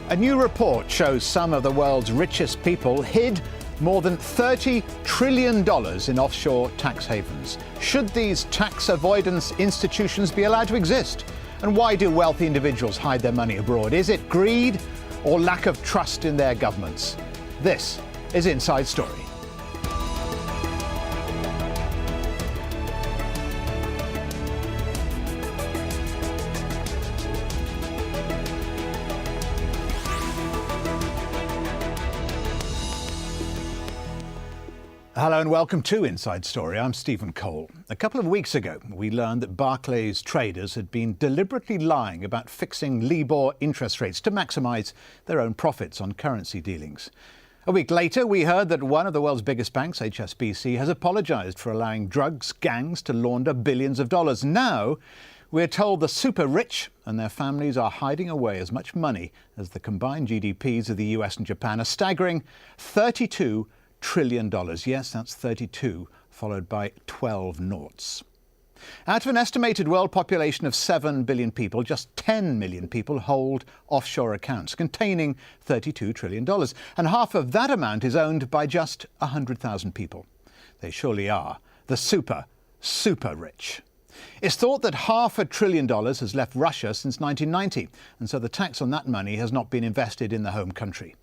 A new report shows some of the world's richest people hid more than $30 trillion in offshore tax havens. Should these tax avoidance institutions be allowed to exist? And why do wealthy individuals hide their money abroad? Is it greed or lack of trust in their governments? This is Inside Story. Hello and welcome to Inside Story. I'm Stephen Cole. A couple of weeks ago, we learned that Barclays traders had been deliberately lying about fixing LIBOR interest rates to maximise their own profits on currency dealings. A week later, we heard that one of the world's biggest banks, HSBC, has apologised for allowing drugs gangs to launder billions of dollars. Now, we're told the super rich and their families are hiding away as much money as the combined GDPs of the US and Japan, a staggering $32 trillion. Yes, that's 32, followed by 12 noughts. Out of an estimated world population of 7 billion people, just 10 million people hold offshore accounts containing $32 trillion. And half of that amount is owned by just 100,000 people. They surely are the super rich. It's thought that $500 billion has left Russia since 1990, and so the tax on that money has not been invested in the home country.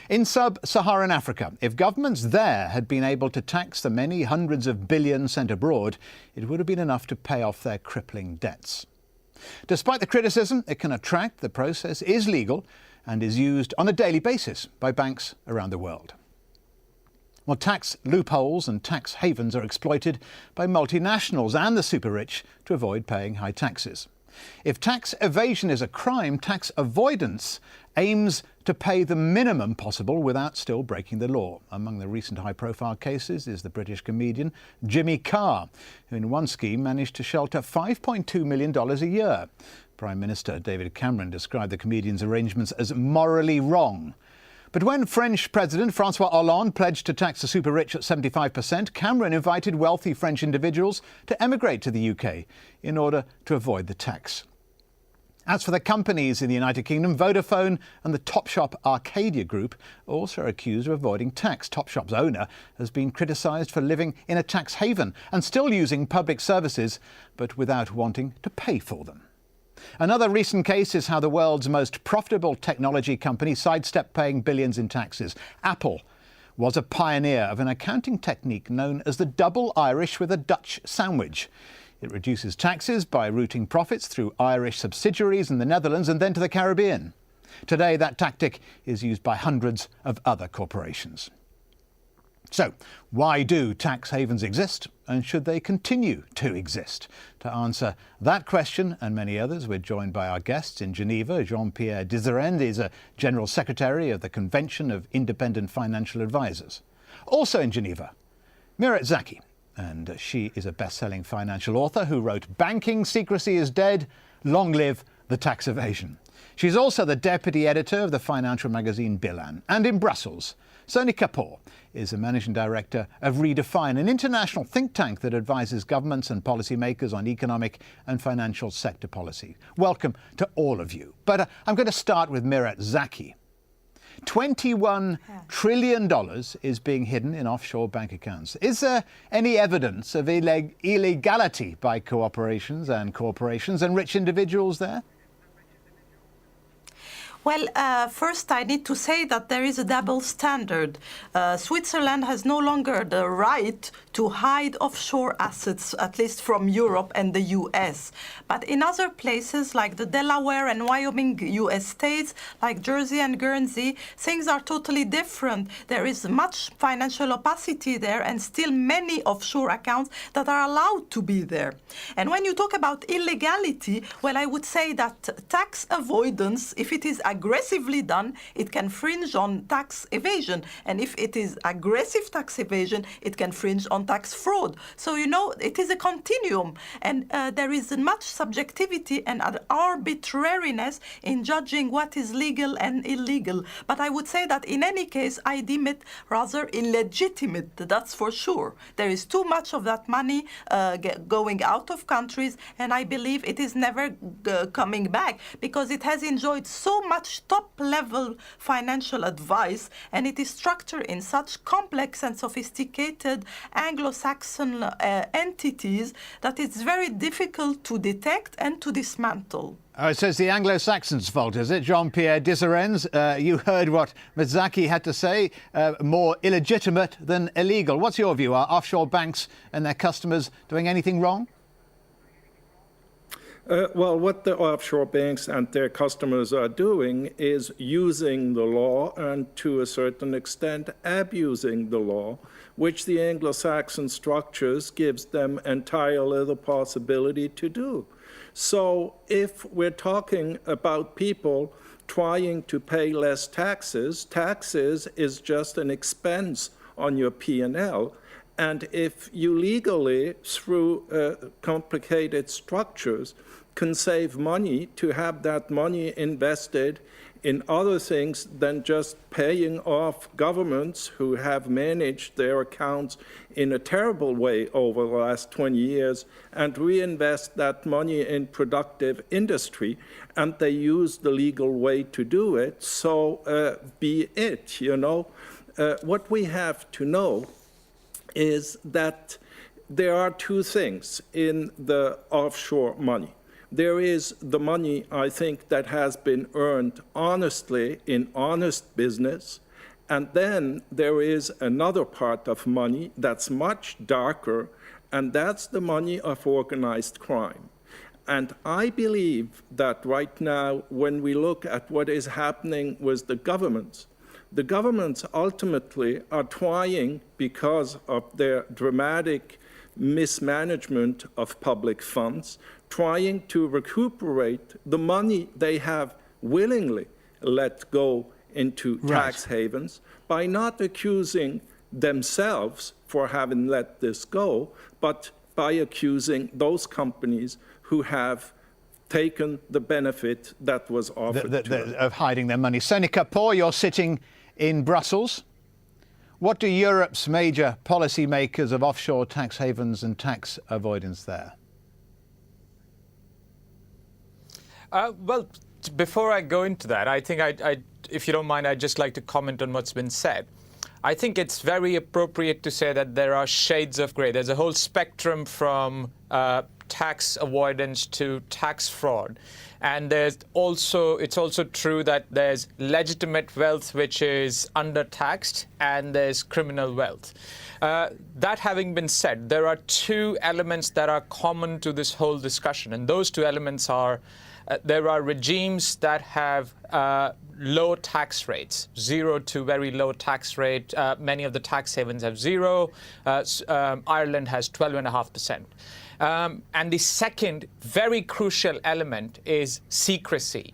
In sub-Saharan Africa, if governments there had been able to tax the many hundreds of billions sent abroad, it would have been enough to pay off their crippling debts. Despite the criticism it can attract, the process is legal and is used on a daily basis by banks around the world. Well, tax loopholes and tax havens are exploited by multinationals and the super rich to avoid paying high taxes. If tax evasion is a crime, tax avoidance aims to pay the minimum possible without still breaking the law. Among the recent high-profile cases is the British comedian Jimmy Carr, who in one scheme managed to shelter $5.2 million a year. Prime Minister David Cameron described the comedian's arrangements as morally wrong. But when French President François Hollande pledged to tax the super rich at 75%, Cameron invited wealthy French individuals to emigrate to the UK in order to avoid the tax. As for the companies in the United Kingdom, Vodafone and the Topshop Arcadia Group also are accused of avoiding tax. Topshop's owner has been criticised for living in a tax haven and still using public services, but without wanting to pay for them. Another recent case is how the world's most profitable technology company sidestepped paying billions in taxes. Apple was a pioneer of an accounting technique known as the double Irish with a Dutch sandwich. It reduces taxes by routing profits through Irish subsidiaries in the Netherlands and then to the Caribbean. Today, that tactic is used by hundreds of other corporations. So, why do tax havens exist, and should they continue to exist? To answer that question and many others, we're joined by our guests in Geneva. Jean-Pierre Dizerend is a General Secretary of the Convention of Independent Financial Advisors. Also in Geneva, Mirat Zaki, and she is a best-selling financial author who wrote Banking Secrecy is Dead, Long Live the Tax Evasion. She's also the deputy editor of the financial magazine Bilan. And in Brussels, Sony Kapoor is a managing director of Redefine, an international think tank that advises governments and policymakers on economic and financial sector policy. Welcome to all of you. But I'm going to start with Mirat Zaki. $21 trillion is being hidden in offshore bank accounts. Is there any evidence of illegality by corporations and rich individuals there? Well, first I need to say that there is a double standard. Switzerland has no longer the right to hide offshore assets, at least from Europe and the US. But in other places like the Delaware and Wyoming US states, like Jersey and Guernsey, things are totally different. There is much financial opacity there and still many offshore accounts that are allowed to be there. And when you talk about illegality, well, I would say that tax avoidance, if it is aggressively done, it can fringe on tax evasion. And if it is aggressive tax evasion, it can fringe on tax fraud. So, you know, it is a continuum. And there is much subjectivity and arbitrariness in judging what is legal and illegal. But I would say that in any case, I deem it rather illegitimate, that's for sure. There is too much of that money going out of countries, and I believe it is never coming back because it has enjoyed so much such top-level financial advice, and it is structured in such complex and sophisticated Anglo-Saxon entities that it's very difficult to detect and to dismantle. Oh, so it's the Anglo-Saxons' fault, is it? Jean-Pierre Disserens, you heard what Mazzaki had to say, more illegitimate than illegal. What's your view? Are offshore banks and their customers doing anything wrong? Well, what the offshore banks and their customers are doing is using the law and, to a certain extent, abusing the law, which the Anglo-Saxon structures gives them entirely the possibility to do. So if we're talking about people trying to pay less taxes, taxes is just an expense on your P&L. And if you legally, through complicated structures, can save money to have that money invested in other things than just paying off governments who have managed their accounts in a terrible way over the last 20 years and reinvest that money in productive industry, and they use the legal way to do it, so be it, you know. What we have to know is that there are two things in the offshore money. There is the money, I think, that has been earned honestly in honest business. And then there is another part of money that's much darker, and that's the money of organized crime. And I believe that right now, when we look at what is happening with the governments ultimately are trying, because of their dramatic mismanagement of public funds, trying to recuperate the money they have willingly let go into tax havens by not accusing themselves for having let this go, but by accusing those companies who have taken the benefit that was offered to them. Of hiding their money. Sonia Kapoor, you're sitting in Brussels. What do Europe's major policymakers of offshore tax havens and tax avoidance there? Well, before I go into that, I think, if you don't mind, I'd just like to comment on what's been said. I think it's very appropriate to say that there are shades of grey. There's a whole spectrum from tax avoidance to tax fraud. And it's also true that there's legitimate wealth which is undertaxed, and there's criminal wealth. That having been said, there are two elements that are common to this whole discussion, and those two elements are there are regimes that have low tax rates, 0 to very low tax rate. Many of the tax havens have 0. Ireland has 12.5%. And the second very crucial element is secrecy.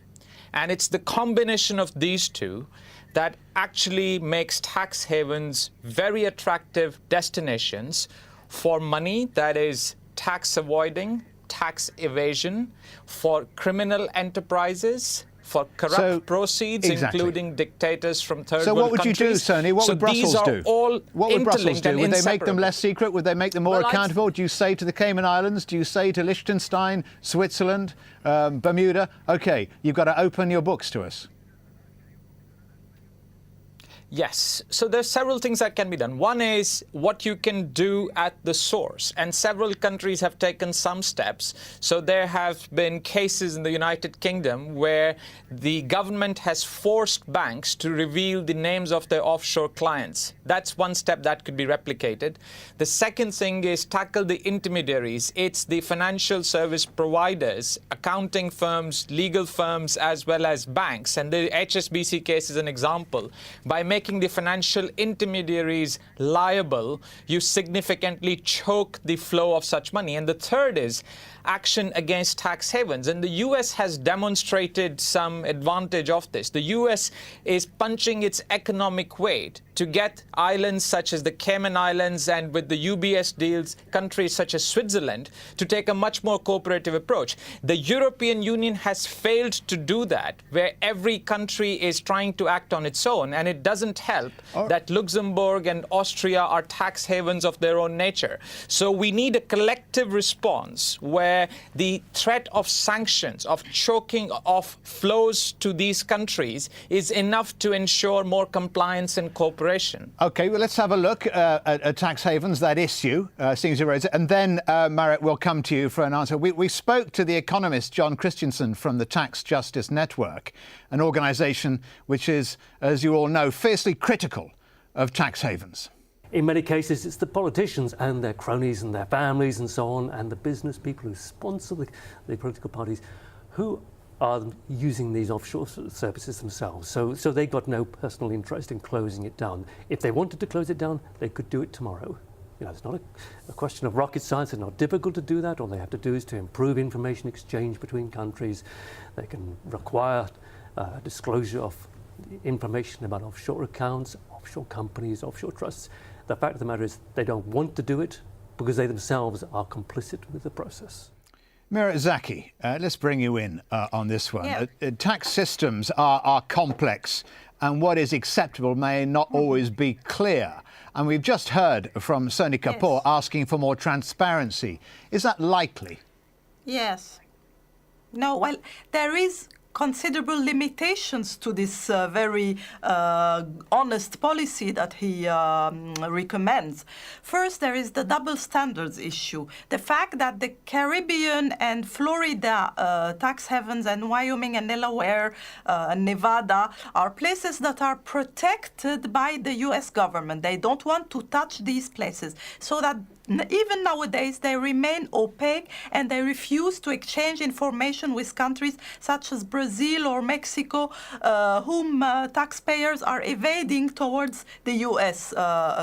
And it's the combination of these two that actually makes tax havens very attractive destinations for money that is tax avoiding, tax evasion, for criminal enterprises, for corrupt proceeds, including dictators from third world countries. So what would you do, Sonia? What would Brussels do? What would Brussels do? Would they make them less secret? Would they make them more accountable? Do you say to the Cayman Islands, do you say to Liechtenstein, Switzerland, Bermuda, OK, you've got to open your books to us? Yes. So there's several things that can be done. One is what you can do at the source. And several countries have taken some steps. So there have been cases in the United Kingdom where the government has forced banks to reveal the names of their offshore clients. That's one step that could be replicated. The second thing is tackle the intermediaries. It's the financial service providers, accounting firms, legal firms, as well as banks. And the HSBC case is an example. By making the financial intermediaries liable, you significantly choke the flow of such money. And the third is action against tax havens. And the US has demonstrated some advantage of this. The US is punching its economic weight to get islands such as the Cayman Islands, and with the UBS deals, countries such as Switzerland, to take a much more cooperative approach. The European Union has failed to do that, where every country is trying to act on its own, and it doesn't doesn't help that Luxembourg and Austria are tax havens of their own nature. So we need a collective response where the threat of sanctions, of choking off flows to these countries is enough to ensure more compliance and cooperation. OK, well, let's have a look at tax havens, that issue, seems to raise it. And then, Marit, we'll come to you for an answer. We spoke to the economist John Christensen from the Tax Justice Network, an organisation which is, as you all know, fiercely critical of tax havens. In many cases, it's the politicians and their cronies and their families and so on, and the business people who sponsor the political parties who are using these offshore services themselves. So they've got no personal interest in closing it down. If they wanted to close it down, they could do it tomorrow. You know, it's not a question of rocket science. It's not difficult to do that. All they have to do is to improve information exchange between countries. They can require disclosure of information about offshore accounts, offshore companies, offshore trusts. The fact of the matter is they don't want to do it because they themselves are complicit with the process. Mirat Zaki, let's bring you in on this one. Yeah. Tax systems are complex, and what is acceptable may not always be clear. And we've just heard from Soni Kapoor asking for more transparency. Is that likely? Yes. No, well, there is considerable limitations to this very honest policy that he recommends. First, there is the double standards issue. The fact that the Caribbean and Florida tax havens and Wyoming and Delaware and Nevada are places that are protected by the US government. They don't want to touch these places, so that even nowadays, they remain opaque and they refuse to exchange information with countries such as Brazil or Mexico, whom taxpayers are evading towards the US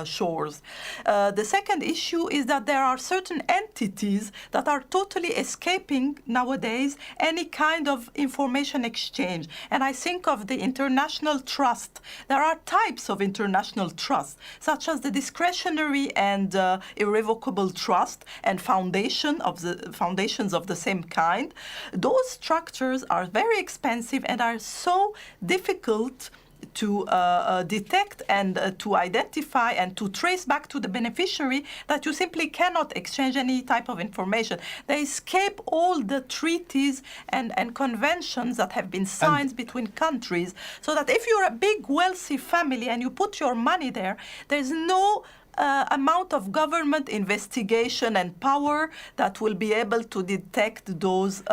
shores. The second issue is that there are certain entities that are totally escaping nowadays any kind of information exchange. And I think of the international trust. There are types of international trust, such as the discretionary and irrevocable trust and foundations of the same kind. Those structures are very expensive and are so difficult to detect and to identify and to trace back to the beneficiary that you simply cannot exchange any type of information. They escape all the treaties and conventions that have been signed between countries, so that if you're a big wealthy family and you put your money there, there's no amount of government investigation and power that will be able to detect those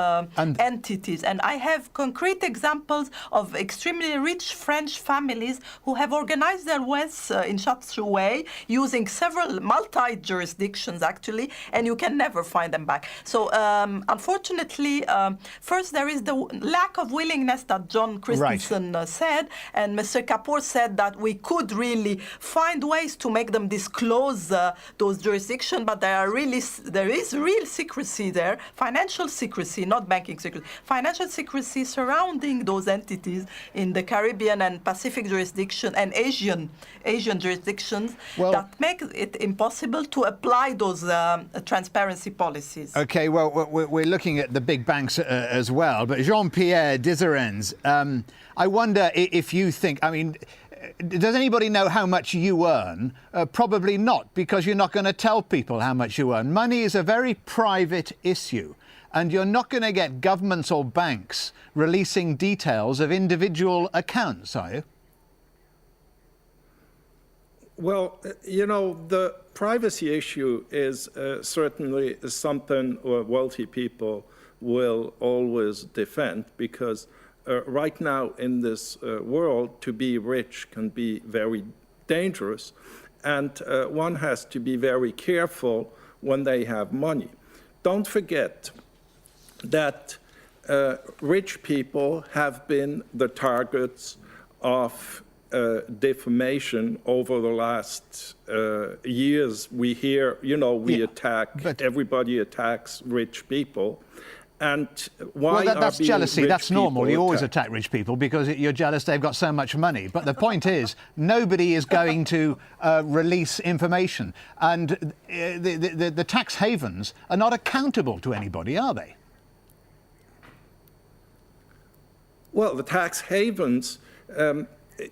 entities. And I have concrete examples of extremely rich French families who have organized their wealth in such a way, using several multi-jurisdictions actually, and you can never find them back. So unfortunately, first there is the lack of willingness that John Christensen said, and Mr. Kapoor said that we could really find ways to make them disclose those jurisdictions, but there is real secrecy there, financial secrecy, not banking secrecy, financial secrecy surrounding those entities in the Caribbean and Pacific jurisdiction and Asian jurisdictions that make it impossible to apply those transparency policies. OK, well, we're looking at the big banks as well, but Jean-Pierre Dizerens, I wonder if you think, I mean, does anybody know how much you earn? Probably not, because you're not going to tell people how much you earn. Money is a very private issue, and you're not going to get governments or banks releasing details of individual accounts, are you? Well, you know, the privacy issue is certainly something wealthy people will always defend, because right now in this world, to be rich can be very dangerous, and one has to be very careful when they have money. Don't forget that rich people have been the targets of defamation over the last years. We hear, you know, everybody attacks rich people. And why that's jealousy. That's normal. You always attack rich people because you're jealous they've got so much money. But the point is, nobody is going to release information. And the tax havens are not accountable to anybody, are they? Well, the tax havens,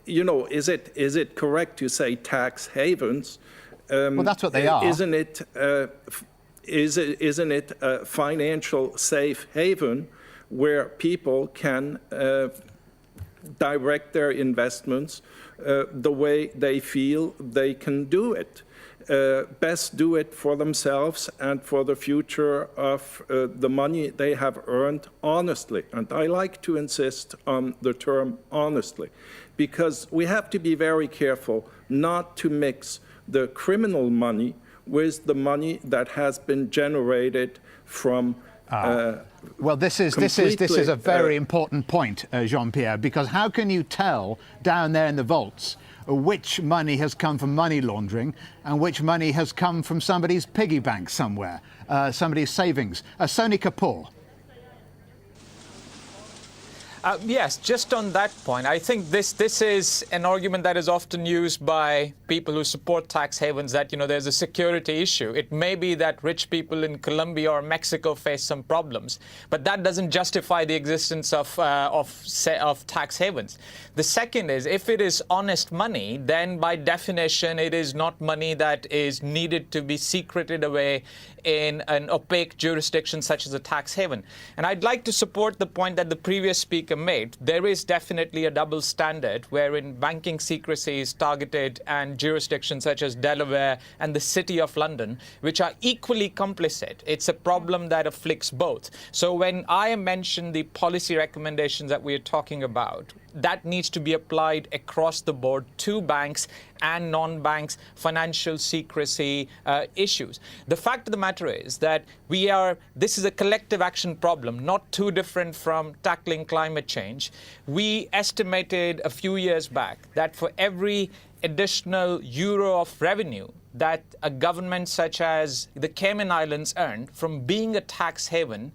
is it correct to say tax havens? Well, that's what they are. Isn't it a financial safe haven where people can direct their investments the way they feel they can do it? Best do it for themselves and for the future of the money they have earned honestly. And I like to insist on the term honestly, because we have to be very careful not to mix the criminal money with the money that has been generated from well, this is a very important point, Jean-Pierre, because how can you tell down there in the vaults which money has come from money laundering and which money has come from somebody's piggy bank somewhere, somebody's savings? Sony Kapoor. Yes, just on that point, I think this is an argument that is often used by people who support tax havens, that, there's a security issue. It may be that rich people in Colombia or Mexico face some problems, but that doesn't justify the existence of tax havens. The second is, if it is honest money, then by definition it is not money that is needed to be secreted away in an opaque jurisdiction such as a tax haven. And I'd like to support the point that the previous speaker made. There is definitely a double standard wherein banking secrecy is targeted and jurisdictions such as Delaware and the City of London, which are equally complicit. It's a problem that afflicts both. So when I mention the policy recommendations that we are talking about, that needs to be applied across the board to banks and non-banks financial secrecy issues. The fact of the matter is that this is a collective action problem, not too different from tackling climate change. We estimated a few years back that for every additional euro of revenue that a government such as the Cayman Islands earned from being a tax haven,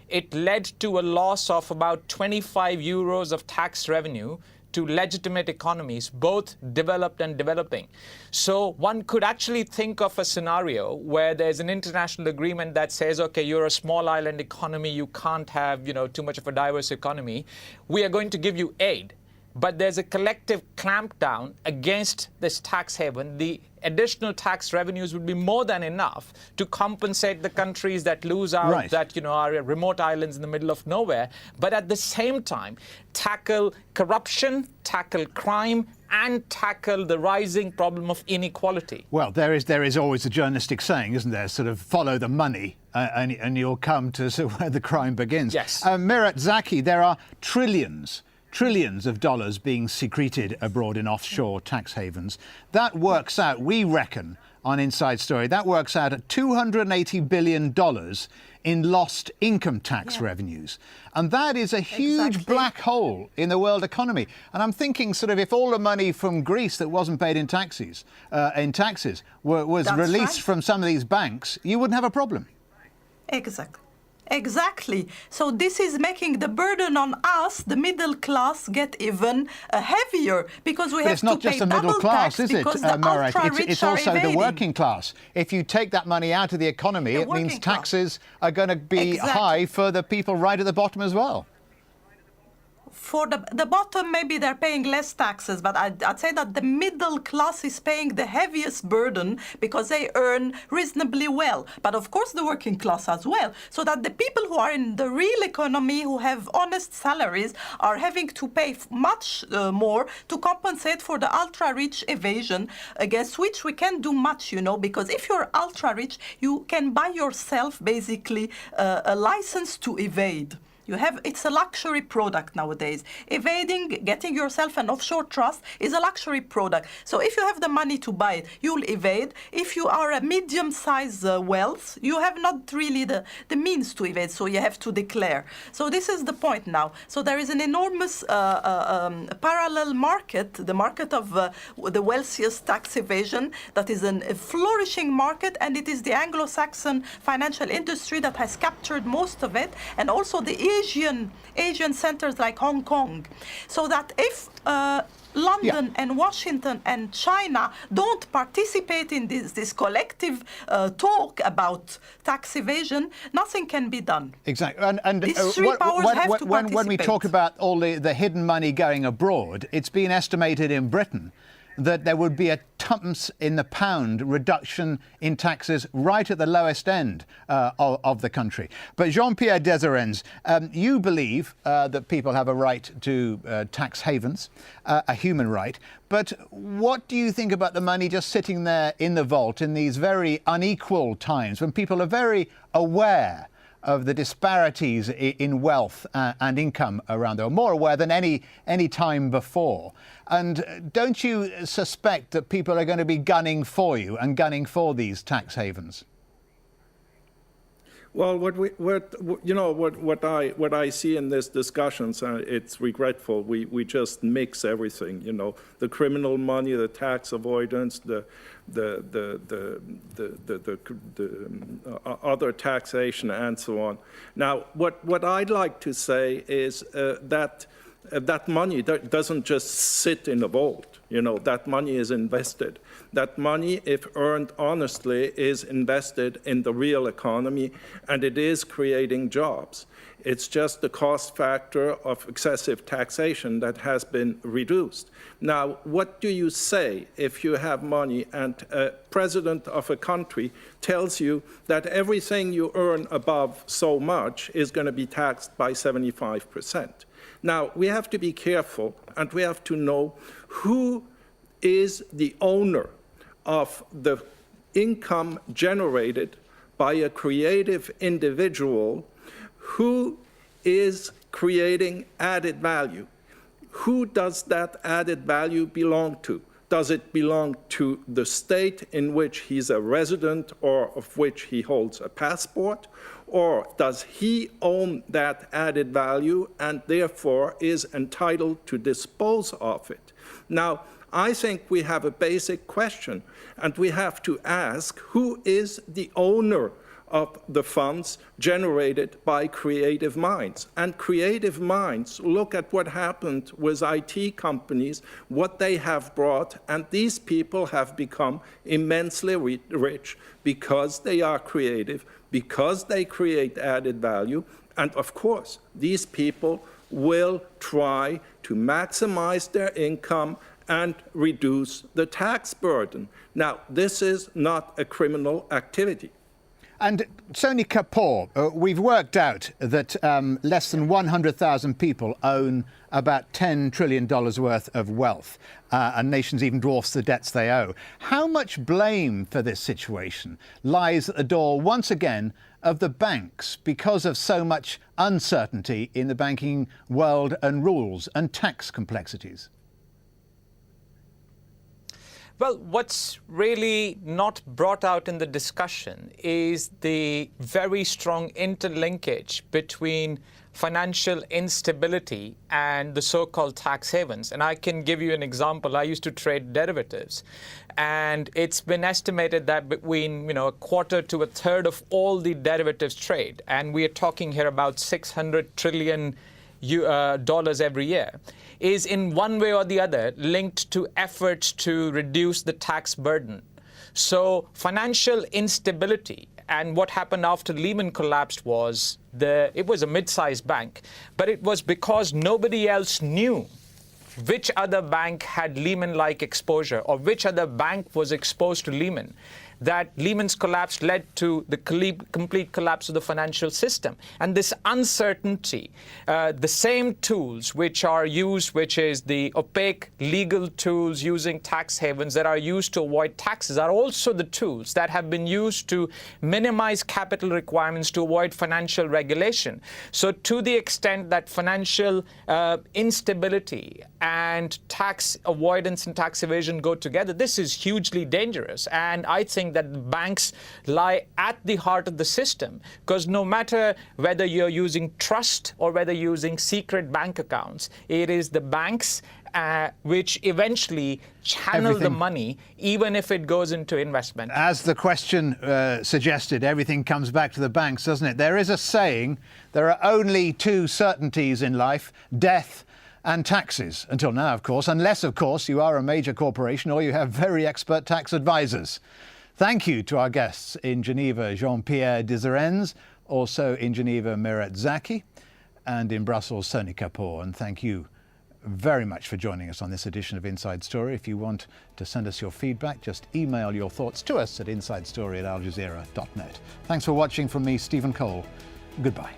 it led to a loss of about 25 euros of tax revenue to legitimate economies, both developed and developing. So one could actually think of a scenario where there's an international agreement that says, okay, you're a small island economy, you can't have, too much of a diverse economy. We are going to give you aid. But there's a collective clampdown against this tax haven. The additional tax revenues would be more than enough to compensate the countries that lose out, right, that are remote islands in the middle of nowhere. But at the same time, tackle corruption, tackle crime, and tackle the rising problem of inequality. Well, there is always a journalistic saying, isn't there? Sort of follow the money, and you'll come to where the crime begins. Yes. Mirat Zaki, there are trillions of dollars being secreted abroad in offshore tax havens. That works out, we reckon, on Inside Story, that works out at $280 billion in lost income tax revenues. And that is a huge black hole in the world economy. And I'm thinking if all the money from Greece that wasn't paid in taxes was released from some of these banks, you wouldn't have a problem. Exactly. So this is making the burden on us, the middle class, get even heavier, because we have to pay double tax. But it's not just the middle class, is it, Marat? It's also the working class. If you take that money out of the economy, it means taxes are going to be high for the people right at the bottom as well. For the bottom, maybe they're paying less taxes, but I'd say that the middle class is paying the heaviest burden because they earn reasonably well. But of course, the working class as well. So that the people who are in the real economy, who have honest salaries, are having to pay much more to compensate for the ultra-rich evasion, against which we can't do much, because if you're ultra-rich, you can buy yourself basically a license to evade. It's a luxury product nowadays. Evading, getting yourself an offshore trust is a luxury product. So if you have the money to buy it, you'll evade. If you are a medium-sized wealth, you have not really the means to evade, so you have to declare. So this is the point now. So there is an enormous parallel market, the market of the wealthiest tax evasion, that is a flourishing market, and it is the Anglo-Saxon financial industry that has captured most of it, and also the Asian centers like Hong Kong, so that if London and Washington and China don't participate in this collective talk about tax evasion, nothing can be done. Exactly. And These three powers have to when we talk participate. about all the hidden money going abroad, it's been estimated in Britain that there would be a tuppence in the pound reduction in taxes right at the lowest end of the country. But Jean-Pierre Desarens, you believe that people have a right to tax havens, a human right. But what do you think about the money just sitting there in the vault in these very unequal times when people are very aware of the disparities in wealth and income around there, more aware than any time before? And don't you suspect that people are going to be gunning for you and gunning for these tax havens? Well, what I see in these discussions, it's regretful. We just mix everything. The criminal money, the tax avoidance, the other taxation, and so on. Now, what I'd like to say is that money doesn't just sit in a vault. That money is invested. That money, if earned honestly, is invested in the real economy, and it is creating jobs. It's just the cost factor of excessive taxation that has been reduced. Now, what do you say if you have money and a president of a country tells you that everything you earn above so much is going to be taxed by 75%? Now, we have to be careful, and we have to know who is the owner of the income generated by a creative individual who is creating added value. Who does that added value belong to? Does it belong to the state in which he's a resident or of which he holds a passport? Or does he own that added value and therefore is entitled to dispose of it? Now, I think we have a basic question, and we have to ask who is the owner of the funds generated by creative minds. And creative minds look at what happened with IT companies, what they have brought, and these people have become immensely rich because they are creative, because they create added value, and of course, these people will try to maximize their income and reduce the tax burden. Now, this is not a criminal activity. And Sony Kapoor, we've worked out that less than 100,000 people own about $10 trillion worth of wealth, and nations even dwarfs the debts they owe. How much blame for this situation lies at the door, once again, of the banks because of so much uncertainty in the banking world and rules and tax complexities? Well, what's really not brought out in the discussion is the very strong interlinkage between financial instability and the so-called tax havens. And I can give you an example. I used to trade derivatives, and it's been estimated that between a quarter to a third of all the derivatives trade, and we are talking here about $600 trillion every year, is in one way or the other linked to efforts to reduce the tax burden. So financial instability, and what happened after Lehman collapsed was it was a mid-sized bank, but it was because nobody else knew which other bank had Lehman-like exposure or which other bank was exposed to Lehman, that Lehman's collapse led to the complete collapse of the financial system. And this uncertainty, the same tools which are used, which is the opaque legal tools using tax havens that are used to avoid taxes, are also the tools that have been used to minimize capital requirements to avoid financial regulation. So to the extent that financial instability and tax avoidance and tax evasion go together, this is hugely dangerous. And I think think that banks lie at the heart of the system, because no matter whether you're using trust or whether you're using secret bank accounts, it is the banks which eventually channel the money, even if it goes into investment. As the question suggested, everything comes back to the banks, doesn't it? There is a saying, there are only two certainties in life, death and taxes. Until now, of course, unless, of course, you are a major corporation or you have very expert tax advisors. Thank you to our guests in Geneva, Jean-Pierre Dizerens, also in Geneva, Mirat Zaki, and in Brussels, Sony Kapoor. And thank you very much for joining us on this edition of Inside Story. If you want to send us your feedback, just email your thoughts to us at insidestory@aljazeera.net. Thanks for watching from me, Stephen Cole. Goodbye.